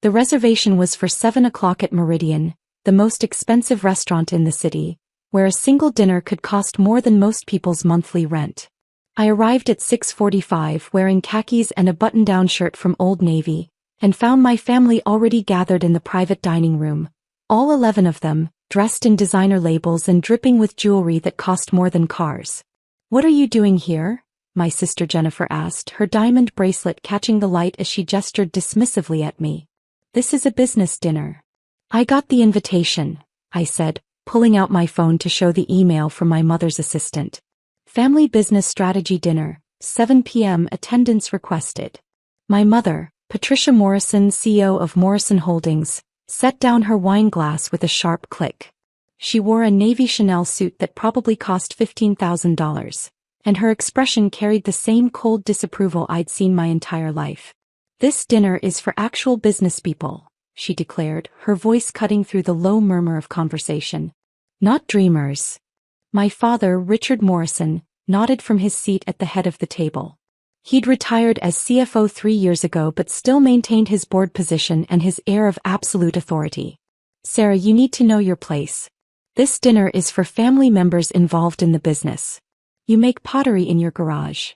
The reservation was for 7 o'clock at Meridian, the most expensive restaurant in the city, where a single dinner could cost more than most people's monthly rent. I arrived at 6:45 wearing khakis and a button-down shirt from Old Navy, and found my family already gathered in the private dining room, all 11 of them, dressed in designer labels and dripping with jewelry that cost more than cars. "What are you doing here?" my sister Jennifer asked, her diamond bracelet catching the light as she gestured dismissively at me. "This is a business dinner." "I got the invitation," I said, pulling out my phone to show the email from my mother's assistant. "Family Business Strategy Dinner, 7 p.m. attendance requested." My mother, Patricia Morrison, CEO of Morrison Holdings, set down her wine glass with a sharp click. She wore a navy Chanel suit that probably cost $15,000, and her expression carried the same cold disapproval I'd seen my entire life. "This dinner is for actual business people," she declared, her voice cutting through the low murmur of conversation. "Not dreamers." My father, Richard Morrison, nodded from his seat at the head of the table. He'd retired as CFO 3 years ago but still maintained his board position and his air of absolute authority. "Sarah, you need to know your place. This dinner is for family members involved in the business. You make pottery in your garage."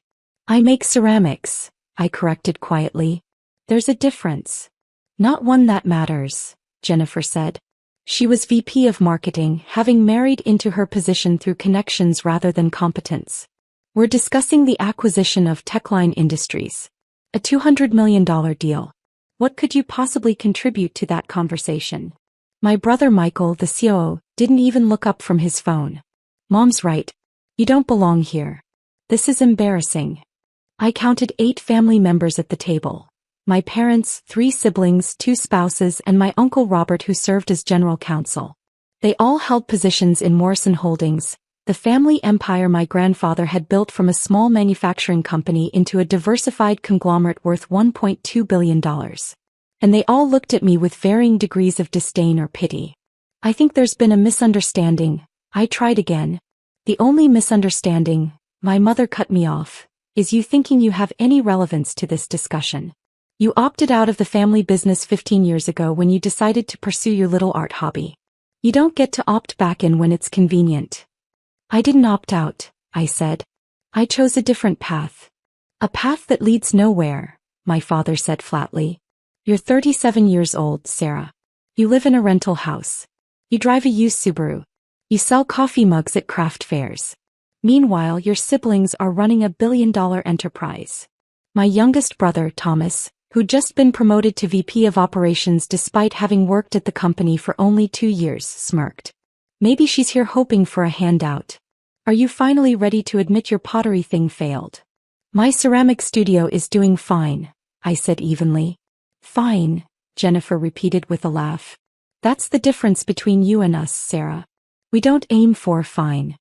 "I make ceramics," I corrected quietly. "There's a difference." "Not one that matters," Jennifer said. She was VP of Marketing, having married into her position through connections rather than competence. "We're discussing the acquisition of Techline Industries. A $200 million deal. What could you possibly contribute to that conversation?" My brother Michael, the COO, didn't even look up from his phone. "Mom's right. You don't belong here. This is embarrassing." I counted 8 family members at the table. My parents, 3 siblings, 2 spouses, and my uncle Robert, who served as general counsel. They all held positions in Morrison Holdings, the family empire my grandfather had built from a small manufacturing company into a diversified conglomerate worth $1.2 billion. And they all looked at me with varying degrees of disdain or pity. "I think there's been a misunderstanding," I tried again. "The only misunderstanding," my mother cut me off, "is you thinking you have any relevance to this discussion. You opted out of the family business 15 years ago when you decided to pursue your little art hobby. You don't get to opt back in when it's convenient." "I didn't opt out," I said. "I chose a different path." "A path that leads nowhere," my father said flatly. "You're 37 years old, Sarah. You live in a rental house. You drive a used Subaru. You sell coffee mugs at craft fairs. Meanwhile, your siblings are running $1 billion enterprise." My youngest brother, Thomas, who'd just been promoted to VP of Operations despite having worked at the company for only 2 years, smirked. "Maybe she's here hoping for a handout. Are you finally ready to admit your pottery thing failed?" "My ceramic studio is doing fine," I said evenly. "Fine," Jennifer repeated with a laugh. "That's the difference between you and us, Sarah. We don't aim for fine.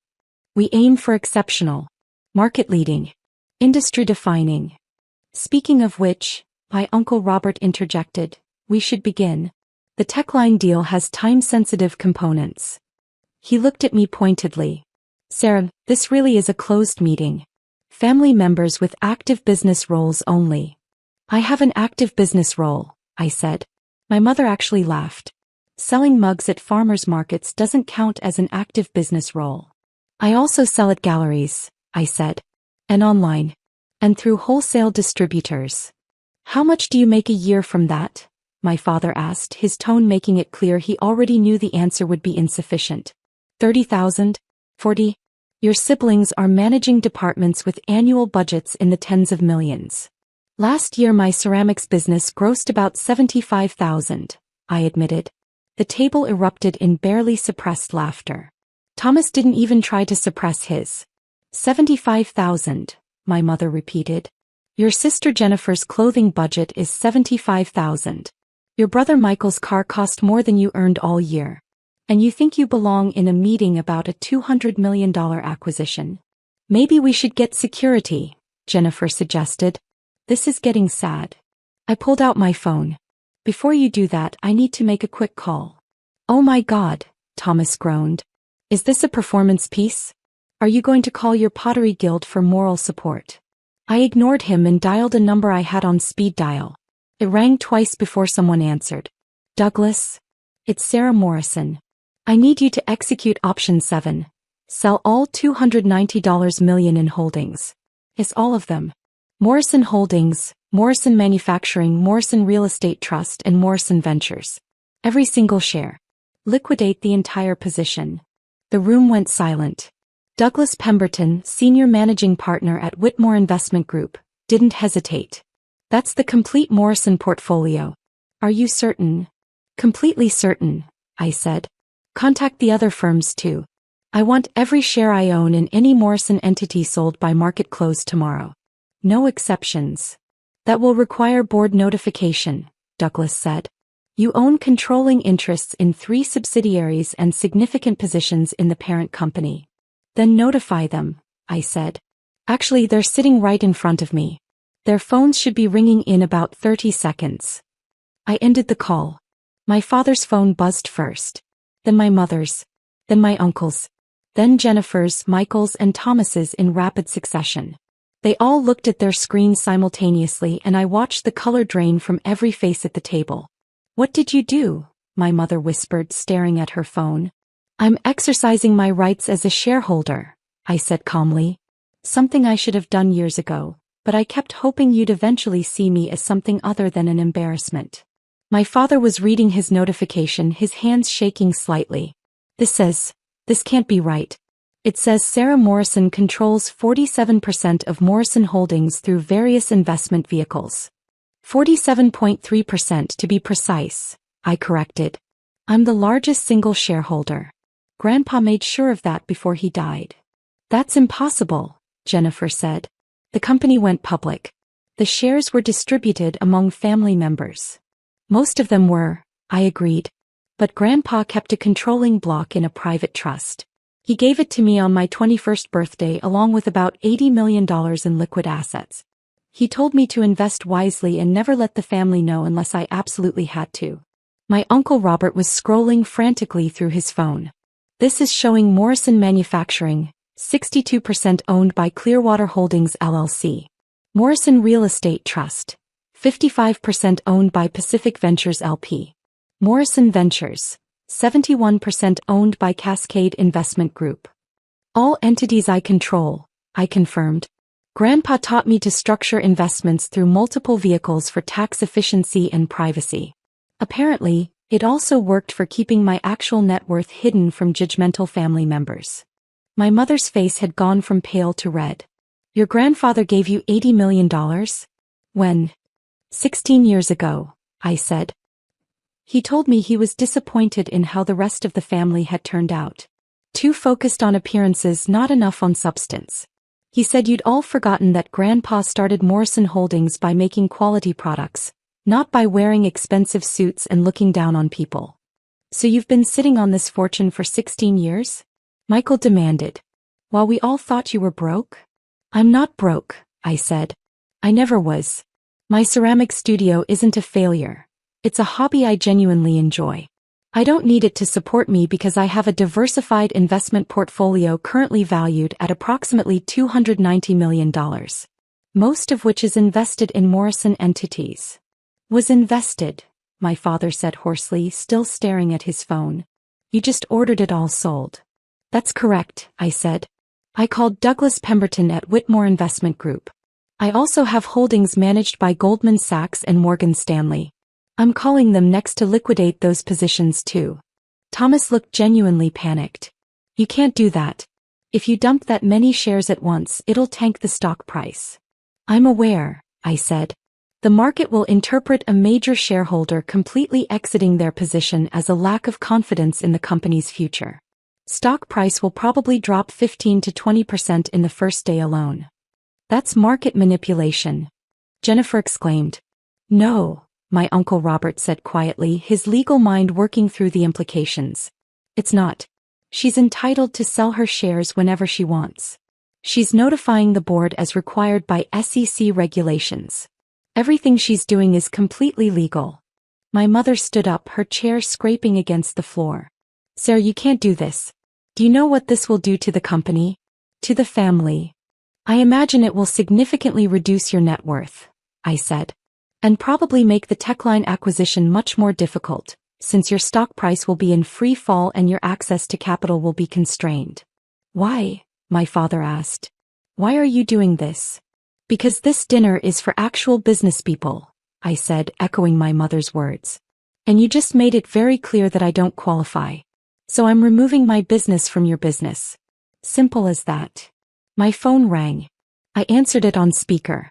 We aim for exceptional, market-leading, industry-defining." "Speaking of which," my uncle Robert interjected, "we should begin. The Techline deal has time-sensitive components." He looked at me pointedly. "Sarah, this really is a closed meeting. Family members with active business roles only." "I have an active business role," I said. My mother actually laughed. "Selling mugs at farmers markets doesn't count as an active business role." "I also sell at galleries," I said. "And online. And through wholesale distributors." "How much do you make a year from that?" my father asked, his tone making it clear he already knew the answer would be insufficient. 30,000? 40? Your siblings are managing departments with annual budgets in the tens of millions. "Last year my ceramics business grossed about 75,000, I admitted. The table erupted in barely suppressed laughter. Thomas didn't even try to suppress his. 75,000, my mother repeated. "Your sister Jennifer's clothing budget is 75,000. Your brother Michael's car cost more than you earned all year. And you think you belong in a meeting about a $200 million acquisition. Maybe we should get security," Jennifer suggested. "This is getting sad." I pulled out my phone. "Before you do that, I need to make a quick call." "Oh my God," Thomas groaned. "Is this a performance piece? Are you going to call your pottery guild for moral support?" I ignored him and dialed a number I had on speed dial. It rang twice before someone answered. Douglas? It's Sarah Morrison. I need you to execute option 7. Sell all $290 million in holdings. It's all of them. Morrison Holdings, Morrison Manufacturing, Morrison Real Estate Trust, and Morrison Ventures. Every single share. Liquidate the entire position. The room went silent. Douglas Pemberton, Senior Managing Partner at Whitmore Investment Group, didn't hesitate. That's the complete Morrison portfolio. Are you certain? Completely certain, I said. Contact the other firms too. I want every share I own in any Morrison entity sold by market close tomorrow. No exceptions. That will require board notification, Douglas said. You own controlling interests in 3 subsidiaries and significant positions in the parent company. Then notify them, I said. Actually, they're sitting right in front of me. Their phones should be ringing in about 30 seconds. I ended the call. My father's phone buzzed first. Then my mother's. Then my uncle's. Then Jennifer's, Michael's, and Thomas's in rapid succession. They all looked at their screens simultaneously, and I watched the color drain from every face at the table. What did you do? My mother whispered, staring at her phone. I'm exercising my rights as a shareholder, I said calmly. Something I should have done years ago, but I kept hoping you'd eventually see me as something other than an embarrassment. My father was reading his notification, his hands shaking slightly. This can't be right. It says Sarah Morrison controls 47% of Morrison Holdings through various investment vehicles. 47.3% to be precise, I corrected. I'm the largest single shareholder. Grandpa made sure of that before he died. That's impossible, Jennifer said. The company went public. The shares were distributed among family members. Most of them were, I agreed. But Grandpa kept a controlling block in a private trust. He gave it to me on my 21st birthday along with about $80 million in liquid assets. He told me to invest wisely and never let the family know unless I absolutely had to. My Uncle Robert was scrolling frantically through his phone. This is showing Morrison Manufacturing, 62% owned by Clearwater Holdings LLC. Morrison Real Estate Trust, 55% owned by Pacific Ventures LP. Morrison Ventures, 71% owned by Cascade Investment Group. All entities I control, I confirmed. Grandpa taught me to structure investments through multiple vehicles for tax efficiency and privacy. Apparently, it also worked for keeping my actual net worth hidden from judgmental family members. My mother's face had gone from pale to red. Your grandfather gave you $80 million? When? 16 years ago, I said. He told me he was disappointed in how the rest of the family had turned out. Too focused on appearances, not enough on substance. He said you'd all forgotten that Grandpa started Morrison Holdings by making quality products, not by wearing expensive suits and looking down on people. So you've been sitting on this fortune for 16 years? Michael demanded. While we all thought you were broke? I'm not broke, I said. I never was. My ceramic studio isn't a failure. It's a hobby I genuinely enjoy. I don't need it to support me because I have a diversified investment portfolio currently valued at approximately $290 million, most of which is invested in Morrison entities. Was invested, my father said hoarsely, still staring at his phone. You just ordered it all sold. That's correct, I said. I called Douglas Pemberton at Whitmore Investment Group. I also have holdings managed by Goldman Sachs and Morgan Stanley. I'm calling them next to liquidate those positions too. Thomas looked genuinely panicked. You can't do that. If you dump that many shares at once, it'll tank the stock price. I'm aware, I said. The market will interpret a major shareholder completely exiting their position as a lack of confidence in the company's future. Stock price will probably drop 15 to 20% in the first day alone. That's market manipulation, Jennifer exclaimed. No, my Uncle Robert said quietly, his legal mind working through the implications. It's not. She's entitled to sell her shares whenever she wants. She's notifying the board as required by SEC regulations. Everything she's doing is completely legal. My mother stood up, her chair scraping against the floor. Sarah, you can't do this. Do you know what this will do to the company? To the family? I imagine it will significantly reduce your net worth, I said. And probably make the Techline acquisition much more difficult, since your stock price will be in free fall and your access to capital will be constrained. Why? My father asked. Why are you doing this? Because this dinner is for actual business people, I said, echoing my mother's words. And you just made it very clear that I don't qualify. So I'm removing my business from your business. Simple as that. My phone rang. I answered it on speaker.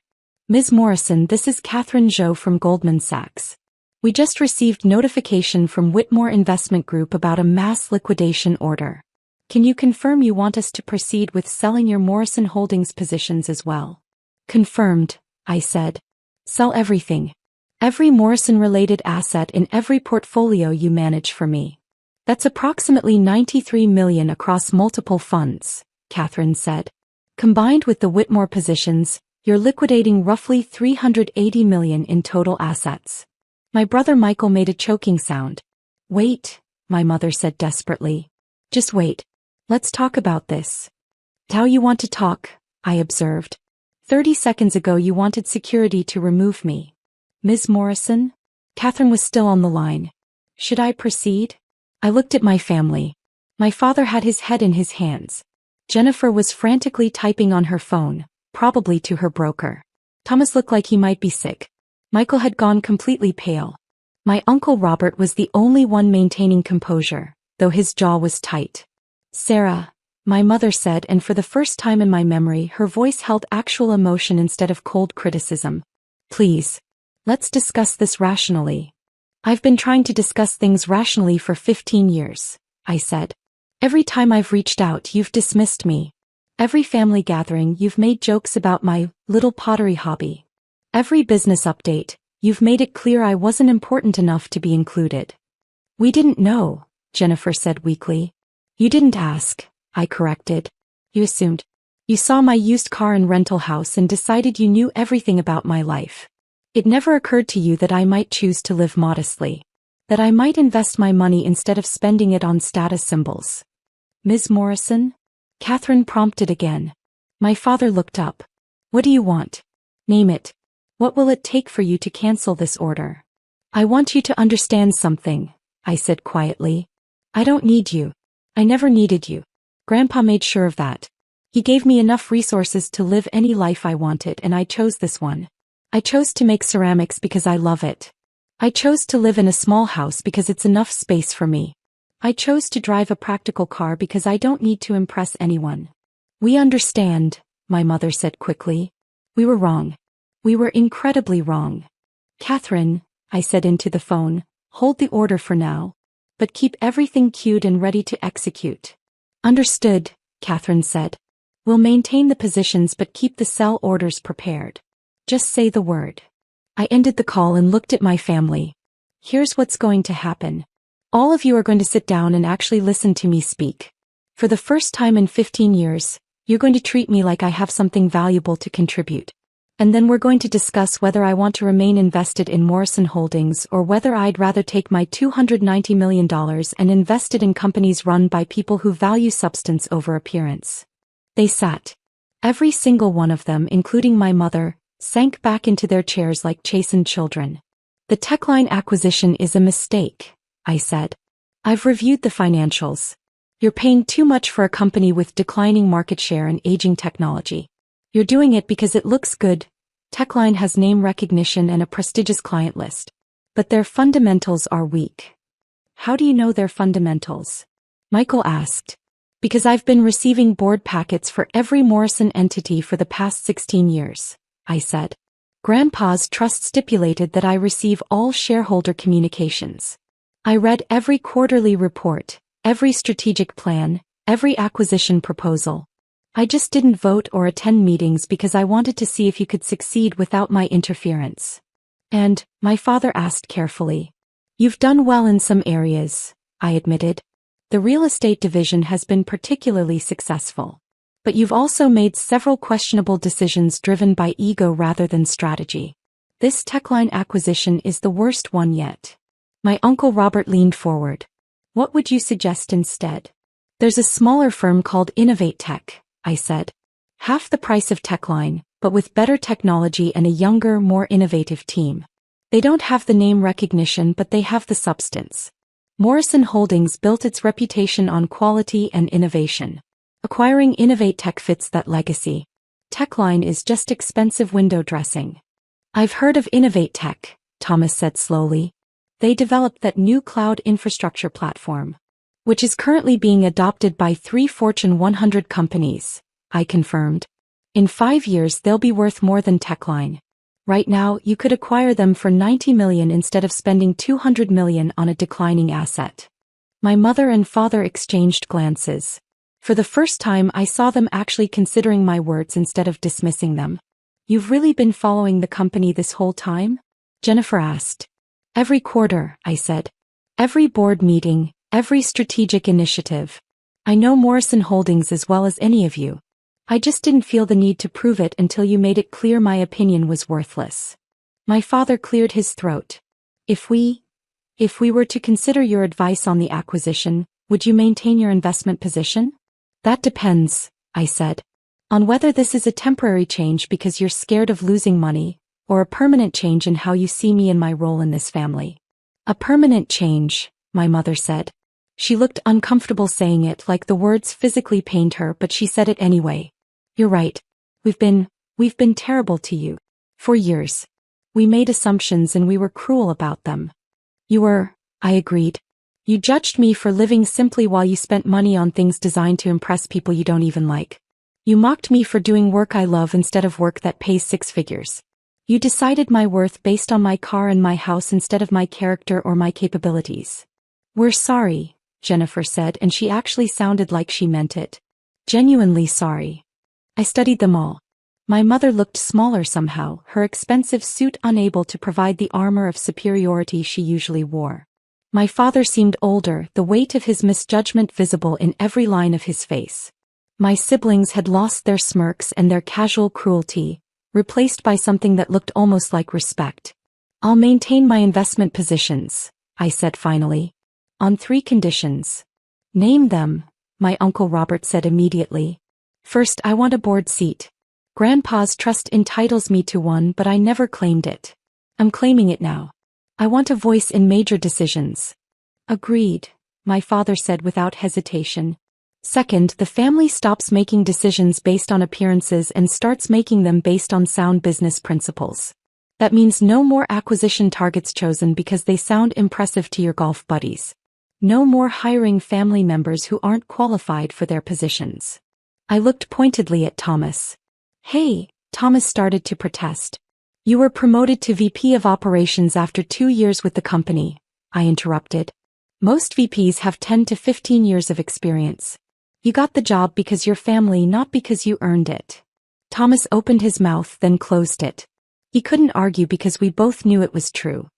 Ms. Morrison, this is Catherine Zhou from Goldman Sachs. We just received notification from Whitmore Investment Group about a mass liquidation order. Can you confirm you want us to proceed with selling your Morrison Holdings positions as well? Confirmed, I said. Sell everything. Every Morrison-related asset in every portfolio you manage for me. That's approximately $93 million across multiple funds, Catherine said. Combined with the Whitmore positions, you're liquidating roughly $380 million in total assets. My brother Michael made a choking sound. Wait, my mother said desperately. Just wait. Let's talk about this. How you want to talk, I observed. 30 seconds ago you wanted security to remove me. Ms. Morrison? Catherine was still on the line. Should I proceed? I looked at my family. My father had his head in his hands. Jennifer was frantically typing on her phone, probably to her broker. Thomas looked like he might be sick. Michael had gone completely pale. My uncle Robert was the only one maintaining composure, though his jaw was tight. Sarah, my mother said, and for the first time in my memory her voice held actual emotion instead of cold criticism. Please. Let's discuss this rationally. I've been trying to discuss things rationally for 15 years, I said. Every time I've reached out you've dismissed me. Every family gathering you've made jokes about my little pottery hobby. Every business update, you've made it clear I wasn't important enough to be included. We didn't know, Jennifer said weakly. You didn't ask, I corrected. You assumed. You saw my used car and rental house and decided you knew everything about my life. It never occurred to you that I might choose to live modestly. That I might invest my money instead of spending it on status symbols. Ms. Morrison? Catherine prompted again. My father looked up. What do you want? Name it. What will it take for you to cancel this order? I want you to understand something, I said quietly. I don't need you. I never needed you. Grandpa made sure of that. He gave me enough resources to live any life I wanted, and I chose this one. I chose to make ceramics because I love it. I chose to live in a small house because it's enough space for me. I chose to drive a practical car because I don't need to impress anyone. We understand, my mother said quickly. We were wrong. We were incredibly wrong. Catherine, I said into the phone, hold the order for now. But keep everything queued and ready to execute. Understood, Catherine said. We'll maintain the positions but keep the sell orders prepared. Just say the word. I ended the call and looked at my family. Here's what's going to happen. All of you are going to sit down and actually listen to me speak. For the first time in 15 years, you're going to treat me like I have something valuable to contribute. And then we're going to discuss whether I want to remain invested in Morrison Holdings or whether I'd rather take my $290 million and invest it in companies run by people who value substance over appearance. They sat. Every single one of them, including my mother, sank back into their chairs like chastened children. The Techline acquisition is a mistake, I said. I've reviewed the financials. You're paying too much for a company with declining market share and aging technology. You're doing it because it looks good. Techline has name recognition and a prestigious client list. But their fundamentals are weak. How do you know their fundamentals? Michael asked. Because I've been receiving board packets for every Morrison entity for the past 16 years. I said. Grandpa's trust stipulated that I receive all shareholder communications. I read every quarterly report, every strategic plan, every acquisition proposal. I just didn't vote or attend meetings because I wanted to see if you could succeed without my interference. And, my father asked carefully. You've done well in some areas, I admitted. The real estate division has been particularly successful. But you've also made several questionable decisions driven by ego rather than strategy. This Techline acquisition is the worst one yet. My uncle Robert leaned forward. What would you suggest instead? There's a smaller firm called Innovate Tech, I said. Half the price of Techline, but with better technology and a younger, more innovative team. They don't have the name recognition, but they have the substance. Morrison Holdings built its reputation on quality and innovation. Acquiring Innovatech fits that legacy. Techline is just expensive window dressing. I've heard of Innovatech, Thomas said slowly. They developed that new cloud infrastructure platform, which is currently being adopted by 3 Fortune 100 companies, I confirmed. In 5 years they'll be worth more than Techline. Right now, you could acquire them for $90 million instead of spending $200 million on a declining asset. My mother and father exchanged glances. For the first time I saw them actually considering my words instead of dismissing them. You've really been following the company this whole time? Jennifer asked. Every quarter, I said. Every board meeting, every strategic initiative. I know Morrison Holdings as well as any of you. I just didn't feel the need to prove it until you made it clear my opinion was worthless. My father cleared his throat. If we were to consider your advice on the acquisition, would you maintain your investment position? That depends, I said. On whether this is a temporary change because you're scared of losing money, or a permanent change in how you see me and my role in this family. A permanent change, my mother said. She looked uncomfortable saying it, like the words physically pained her, but she said it anyway. You're right. We've been terrible to you. For years. We made assumptions and we were cruel about them. You were, I agreed. You judged me for living simply while you spent money on things designed to impress people you don't even like. You mocked me for doing work I love instead of work that pays 6 figures. You decided my worth based on my car and my house instead of my character or my capabilities. We're sorry, Jennifer said, and she actually sounded like she meant it. Genuinely sorry. I studied them all. My mother looked smaller somehow, her expensive suit unable to provide the armor of superiority she usually wore. My father seemed older, the weight of his misjudgment visible in every line of his face. My siblings had lost their smirks and their casual cruelty, replaced by something that looked almost like respect. I'll maintain my investment positions, I said finally. On 3 conditions. Name them, my Uncle Robert said immediately. First, I want a board seat. Grandpa's trust entitles me to one, but I never claimed it. I'm claiming it now. I want a voice in major decisions. Agreed, my father said without hesitation. Second, the family stops making decisions based on appearances and starts making them based on sound business principles. That means no more acquisition targets chosen because they sound impressive to your golf buddies. No more hiring family members who aren't qualified for their positions. I looked pointedly at Thomas. Hey, Thomas started to protest. You were promoted to VP of Operations after 2 years with the company, I interrupted. Most VPs have 10 to 15 years of experience. You got the job because your family, not because you earned it. Thomas opened his mouth, then closed it. He couldn't argue because we both knew it was true.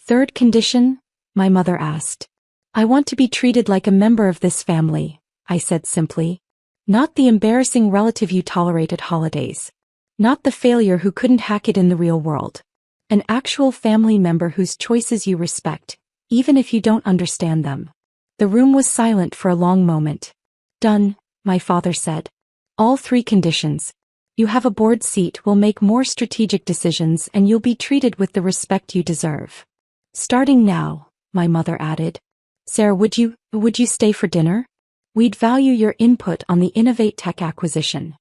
Third condition? My mother asked. I want to be treated like a member of this family, I said simply. Not the embarrassing relative you tolerate at holidays. Not the failure who couldn't hack it in the real world. An actual family member whose choices you respect, even if you don't understand them. The room was silent for a long moment. Done, my father said. All 3 conditions. You have a board seat, will make more strategic decisions, and you'll be treated with the respect you deserve. Starting now, my mother added. Sarah, would you stay for dinner? We'd value your input on the Innovatech acquisition.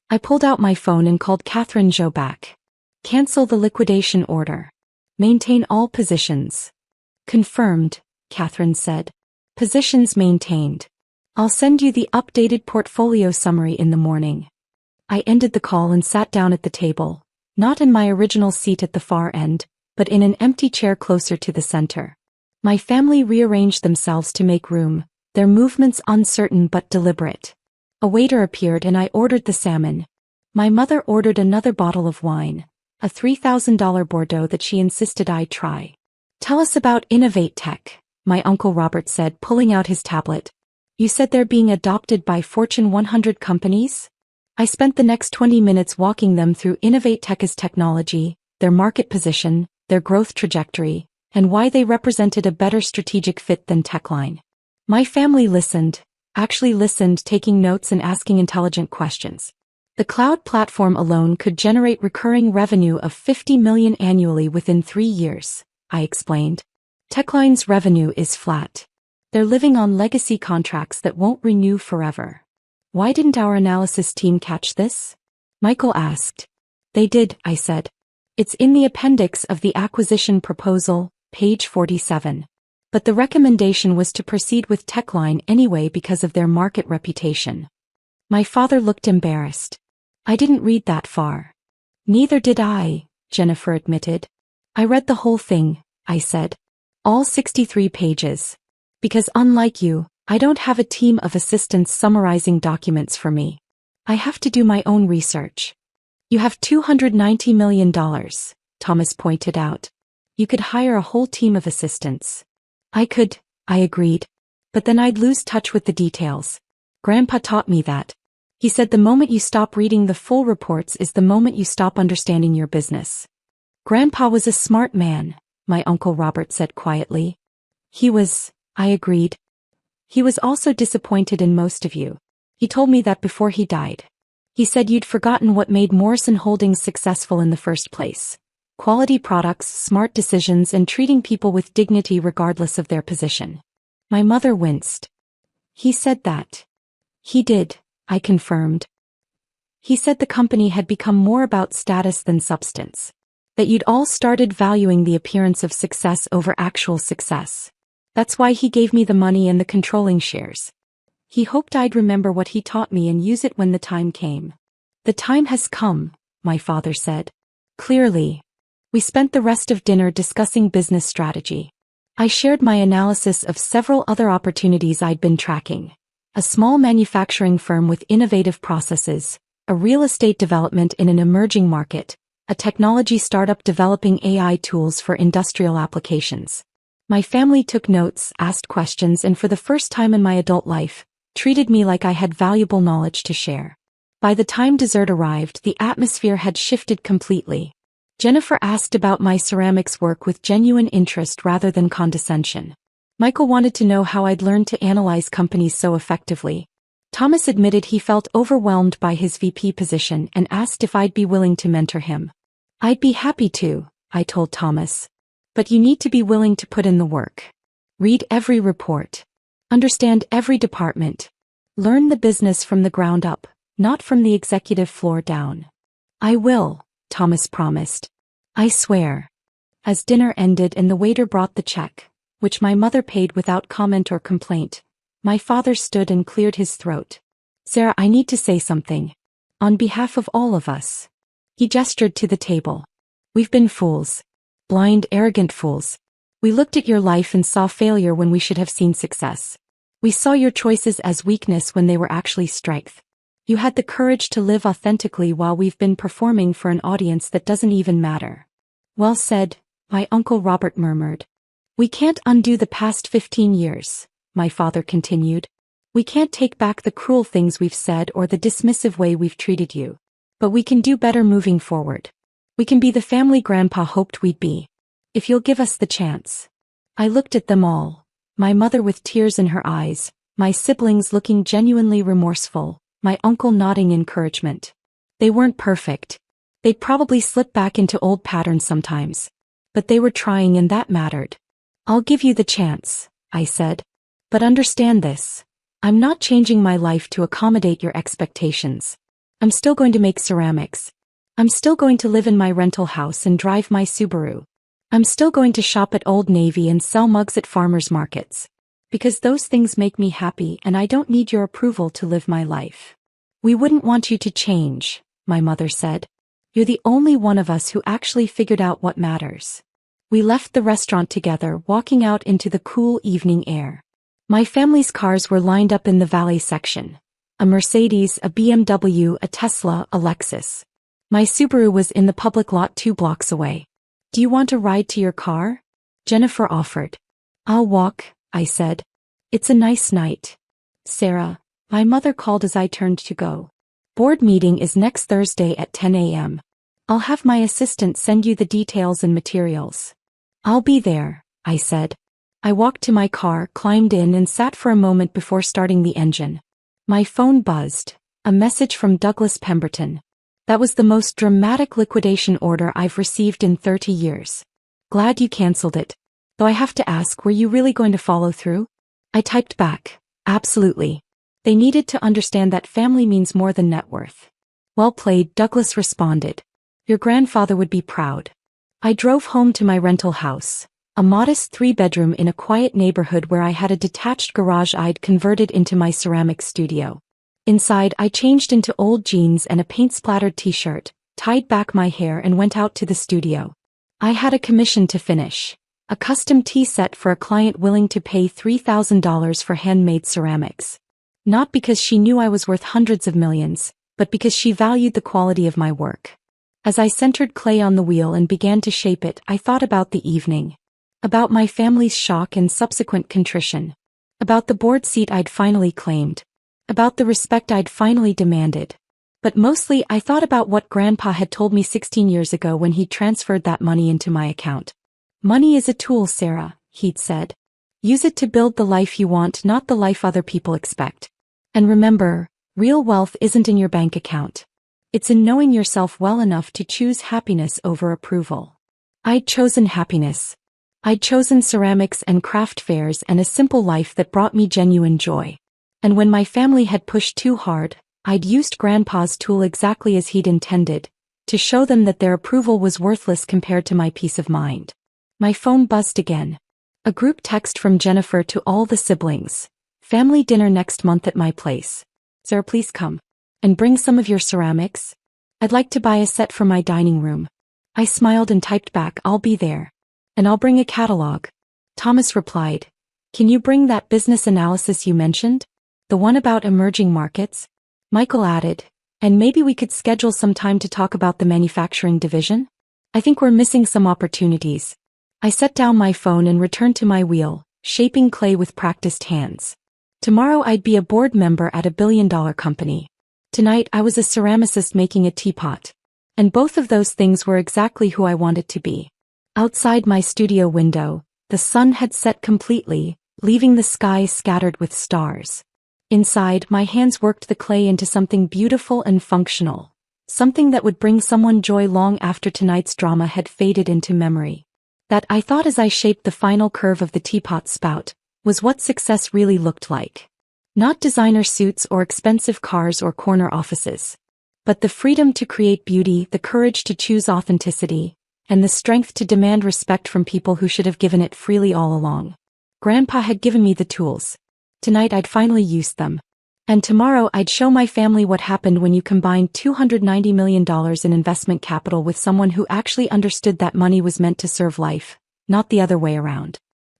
I pulled out my phone and called Catherine Zhou back. Cancel the liquidation order. Maintain all positions. Confirmed, Catherine said. Positions maintained. I'll send you the updated portfolio summary in the morning. I ended the call and sat down at the table, not in my original seat at the far end, but in an empty chair closer to the center. My family rearranged themselves to make room, their movements uncertain but deliberate. A waiter appeared and I ordered the salmon. My mother ordered another bottle of wine, a $3,000 Bordeaux that she insisted I try. Tell us about Innovatech, my Uncle Robert said, pulling out his tablet. You said they're being adopted by Fortune 100 companies? I spent the next 20 minutes walking them through Innovatech's technology, their market position, their growth trajectory, and why they represented a better strategic fit than Techline. My family listened, taking notes and asking intelligent questions. The cloud platform alone could generate recurring revenue of $50 million annually within 3 years. I explained. Techline's revenue is flat. They're living on legacy contracts that won't renew forever. Why didn't our analysis team catch this? Michael asked. They did, I said. It's in the appendix of the acquisition proposal, page 47. But the recommendation was to proceed with Techline anyway because of their market reputation. My father looked embarrassed. I didn't read that far. Neither did I, Jennifer admitted. I read the whole thing, I said. All 63 pages. Because unlike you, I don't have a team of assistants summarizing documents for me. I have to do my own research. You have $290 million, Thomas pointed out. You could hire a whole team of assistants. I could, I agreed. But then I'd lose touch with the details. Grandpa taught me that. He said the moment you stop reading the full reports is the moment you stop understanding your business. Grandpa was a smart man, my Uncle Robert said quietly. He was, I agreed. He was also disappointed in most of you. He told me that before he died. He said you'd forgotten what made Morrison Holdings successful in the first place. Quality products, smart decisions, and treating people with dignity regardless of their position. My mother winced. He said that. He did, I confirmed. He said the company had become more about status than substance. That you'd all started valuing the appearance of success over actual success. That's why he gave me the money and the controlling shares. He hoped I'd remember what he taught me and use it when the time came. The time has come, my father said. Clearly. We spent the rest of dinner discussing business strategy. I shared my analysis of several other opportunities I'd been tracking. A small manufacturing firm with innovative processes, a real estate development in an emerging market, a technology startup developing AI tools for industrial applications. My family took notes, asked questions, and for the first time in my adult life, treated me like I had valuable knowledge to share. By the time dessert arrived, the atmosphere had shifted completely. Jennifer asked about my ceramics work with genuine interest rather than condescension. Michael wanted to know how I'd learned to analyze companies so effectively. Thomas admitted he felt overwhelmed by his VP position and asked if I'd be willing to mentor him. I'd be happy to, I told Thomas. But you need to be willing to put in the work. Read every report. Understand every department. Learn the business from the ground up, not from the executive floor down. I will, Thomas promised. I swear. As dinner ended and the waiter brought the check, which my mother paid without comment or complaint, my father stood and cleared his throat. Sarah, I need to say something. On behalf of all of us. He gestured to the table. We've been fools. Blind, arrogant fools. We looked at your life and saw failure when we should have seen success. We saw your choices as weakness when they were actually strength. You had the courage to live authentically while we've been performing for an audience that doesn't even matter. Well said, my Uncle Robert murmured. We can't undo the past 15 years, my father continued. We can't take back the cruel things we've said or the dismissive way we've treated you. But we can do better moving forward. We can be the family Grandpa hoped we'd be. If you'll give us the chance. I looked at them all, my mother with tears in her eyes, my siblings looking genuinely remorseful, my uncle nodding encouragement. They weren't perfect. They'd probably slip back into old patterns sometimes. But they were trying and that mattered. I'll give you the chance, I said. But understand this. I'm not changing my life to accommodate your expectations. I'm still going to make ceramics. I'm still going to live in my rental house and drive my Subaru. I'm still going to shop at Old Navy and sell mugs at farmers markets. Because those things make me happy and I don't need your approval to live my life. We wouldn't want you to change, my mother said. You're the only one of us who actually figured out what matters. We left the restaurant together, walking out into the cool evening air. My family's cars were lined up in the valet section. A Mercedes, a BMW, a Tesla, a Lexus. My Subaru was in the public lot 2 blocks away. Do you want a ride to your car? Jennifer offered. I'll walk, I said. It's a nice night. Sarah, my mother called as I turned to go. Board meeting is next Thursday at 10 a.m. I'll have my assistant send you the details and materials. I'll be there, I said. I walked to my car, climbed in and sat for a moment before starting the engine. My phone buzzed. A message from Douglas Pemberton. That was the most dramatic liquidation order I've received in 30 years. Glad you canceled it. Though I have to ask, were you really going to follow through? I typed back, absolutely. They needed to understand that family means more than net worth. Well played, Douglas responded. Your grandfather would be proud. I drove home to my rental house, a modest 3-bedroom in a quiet neighborhood where I had a detached garage I'd converted into my ceramic studio. Inside, I changed into old jeans and a paint-splattered t-shirt, tied back my hair and went out to the studio. I had a commission to finish. A custom tea set for a client willing to pay $3,000 for handmade ceramics. Not because she knew I was worth hundreds of millions, but because she valued the quality of my work. As I centered clay on the wheel and began to shape it, I thought about the evening. About my family's shock and subsequent contrition. About the board seat I'd finally claimed. About the respect I'd finally demanded. But mostly I thought about what Grandpa had told me 16 years ago when he transferred that money into my account. Money is a tool, Sarah, he'd said. Use it to build the life you want, not the life other people expect. And remember, real wealth isn't in your bank account. It's in knowing yourself well enough to choose happiness over approval. I'd chosen happiness. I'd chosen ceramics and craft fairs and a simple life that brought me genuine joy. And when my family had pushed too hard, I'd used Grandpa's tool exactly as he'd intended, to show them that their approval was worthless compared to my peace of mind. My phone buzzed again. A group text from Jennifer to all the siblings. Family dinner next month at my place. Sarah, please come. And bring some of your ceramics. I'd like to buy a set for my dining room. I smiled and typed back, I'll be there. And I'll bring a catalog. Thomas replied, can you bring that business analysis you mentioned? The one about emerging markets? Michael added, and maybe we could schedule some time to talk about the manufacturing division? I think we're missing some opportunities. I set down my phone and returned to my wheel, shaping clay with practiced hands. Tomorrow I'd be a board member at a billion-dollar company. Tonight I was a ceramicist making a teapot. And both of those things were exactly who I wanted to be. Outside my studio window, the sun had set completely, leaving the sky scattered with stars. Inside, my hands worked the clay into something beautiful and functional. Something that would bring someone joy long after tonight's drama had faded into memory. That, I thought as I shaped the final curve of the teapot spout, was what success really looked like. Not designer suits or expensive cars or corner offices. But the freedom to create beauty, the courage to choose authenticity, and the strength to demand respect from people who should have given it freely all along. Grandpa had given me the tools. Tonight I'd finally used them. And tomorrow I'd show my family what happened when you combine $290 million in investment capital with someone who actually understood that money was meant to serve life, not the other way around.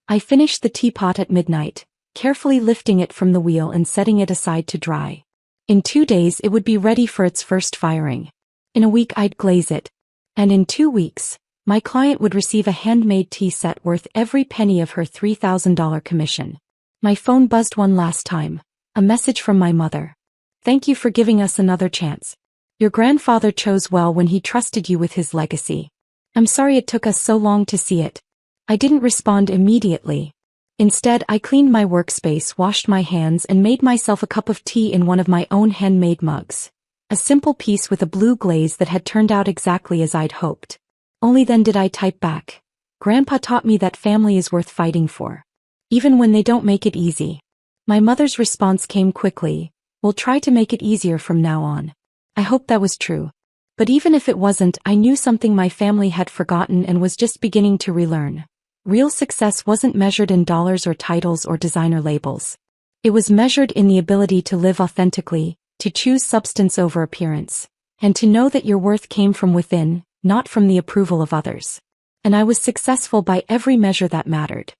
I finished the teapot at midnight, carefully lifting it from the wheel and setting it aside to dry. In 2 days it would be ready for its first firing. In a week I'd glaze it. And in 2 weeks, my client would receive a handmade tea set worth every penny of her $3,000 commission. My phone buzzed one last time. A message from my mother. Thank you for giving us another chance. Your grandfather chose well when he trusted you with his legacy. I'm sorry it took us so long to see it. I didn't respond immediately. Instead, I cleaned my workspace, washed my hands, and made myself a cup of tea in one of my own handmade mugs. A simple piece with a blue glaze that had turned out exactly as I'd hoped. Only then did I type back. Grandpa taught me that family is worth fighting for. Even when they don't make it easy. My mother's response came quickly. We'll try to make it easier from now on. I hoped that was true. But even if it wasn't, I knew something my family had forgotten and was just beginning to relearn. Real success wasn't measured in dollars or titles or designer labels. It was measured in the ability to live authentically, to choose substance over appearance, and to know that your worth came from within, not from the approval of others. And I was successful by every measure that mattered.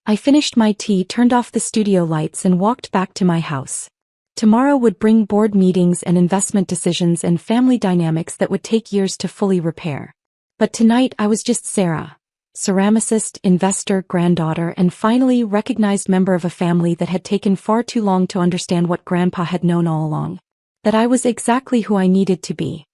I finished my tea, turned off the studio lights, and walked back to my house. Tomorrow would bring board meetings and investment decisions and family dynamics that would take years to fully repair. But tonight I was just Sarah. Ceramicist, investor, granddaughter, and finally recognized member of a family that had taken far too long to understand what Grandpa had known all along. That I was exactly who I needed to be.